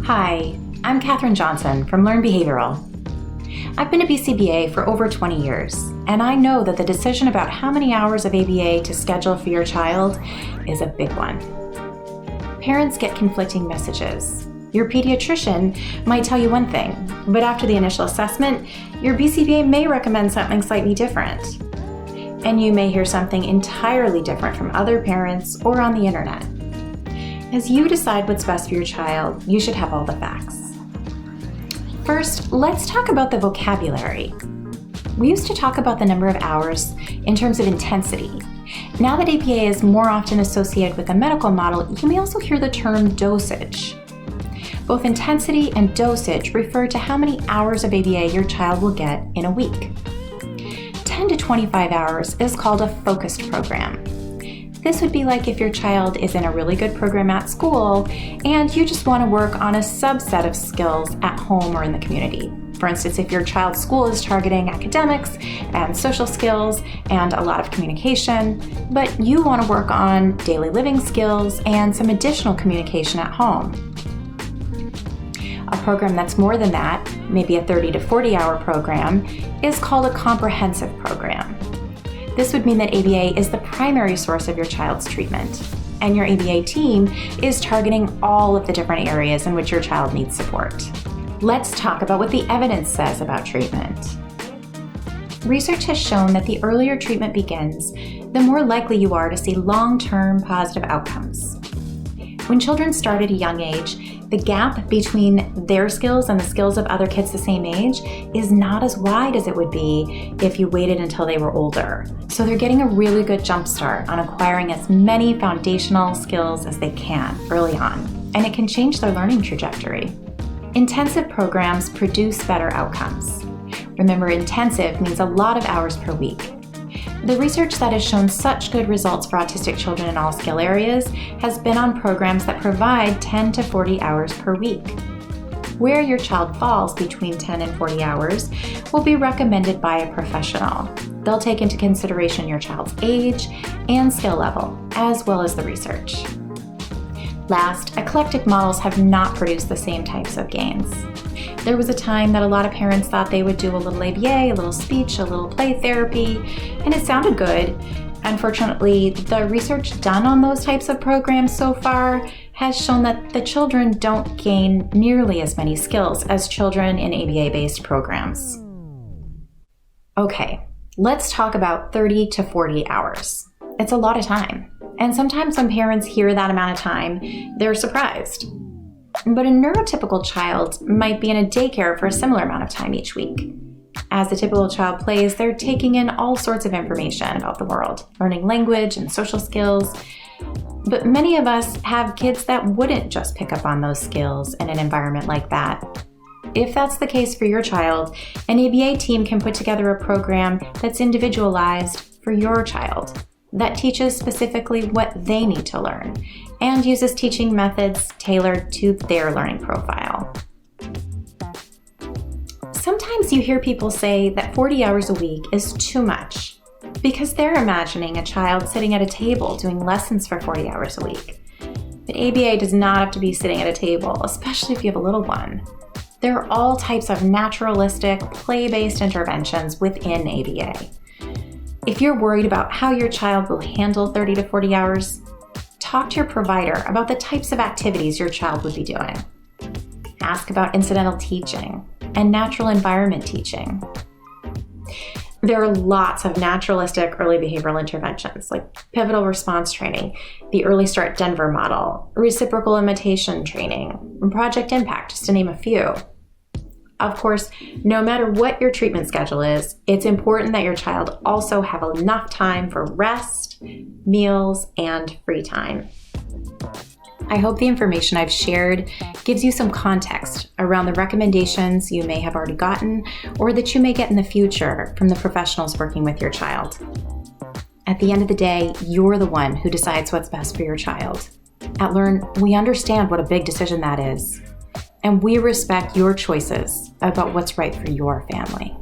Hi, I'm Katherine Johnson from Learn Behavioral. I've been a BCBA for over 20 years, and I know that the decision about how many hours of ABA to schedule for your child is a big one. Parents get conflicting messages. Your pediatrician might tell you one thing, but after the initial assessment, your BCBA may recommend something slightly different. And you may hear something entirely different from other parents or on the internet. As you decide what's best for your child, you should have all the facts. First, let's talk about the vocabulary. We used to talk about the number of hours in terms of intensity. Now that ABA is more often associated with a medical model, you may also hear the term dosage. Both intensity and dosage refer to how many hours of ABA your child will get in a week. 10 to 25 hours is called a focused program. This would be like if your child is in a really good program at school and you just want to work on a subset of skills at home or in the community. For instance, if your child's school is targeting academics and social skills and a lot of communication, but you want to work on daily living skills and some additional communication at home. A program that's more than that, maybe a 30 to 40 hour program, is called a comprehensive program. This would mean that ABA is the primary source of your child's treatment, and your ABA team is targeting all of the different areas in which your child needs support. Let's talk about what the evidence says about treatment. Research has shown that the earlier treatment begins, the more likely you are to see long-term positive outcomes. When children start at a young age, the gap between their skills and the skills of other kids the same age is not as wide as it would be if you waited until they were older. So they're getting a really good jump start on acquiring as many foundational skills as they can early on, and it can change their learning trajectory. Intensive programs produce better outcomes. Remember, intensive means a lot of hours per week. The research that has shown such good results for autistic children in all skill areas has been on programs that provide 10 to 40 hours per week. Where your child falls between 10 and 40 hours will be recommended by a professional. They'll take into consideration your child's age and skill level, as well as the research. Last, eclectic models have not produced the same types of gains. There was a time that a lot of parents thought they would do a little ABA, a little speech, a little play therapy, and it sounded good. Unfortunately, the research done on those types of programs so far has shown that the children don't gain nearly as many skills as children in ABA-based programs. Okay, let's talk about 30 to 40 hours. It's a lot of time, and sometimes when parents hear that amount of time, they're surprised. But a neurotypical child might be in a daycare for a similar amount of time each week. As the typical child plays, they're taking in all sorts of information about the world, learning language and social skills. But many of us have kids that wouldn't just pick up on those skills in an environment like that. If that's the case for your child, an ABA team can put together a program that's individualized for your child, that teaches specifically what they need to learn and uses teaching methods tailored to their learning profile. Sometimes you hear people say that 40 hours a week is too much because they're imagining a child sitting at a table doing lessons for 40 hours a week. But ABA does not have to be sitting at a table, especially if you have a little one. There are all types of naturalistic, play-based interventions within ABA. If you're worried about how your child will handle 30 to 40 hours, talk to your provider about the types of activities your child would be doing. Ask about incidental teaching and natural environment teaching. There are lots of naturalistic early behavioral interventions like pivotal response training, the Early Start Denver model, reciprocal imitation training, and Project Impact, just to name a few. Of course, no matter what your treatment schedule is, it's important that your child also have enough time for rest, meals, and free time. I hope the information I've shared gives you some context around the recommendations you may have already gotten or that you may get in the future from the professionals working with your child. At the end of the day, you're the one who decides what's best for your child. At Learn, we understand what a big decision that is, and we respect your choices about what's right for your family.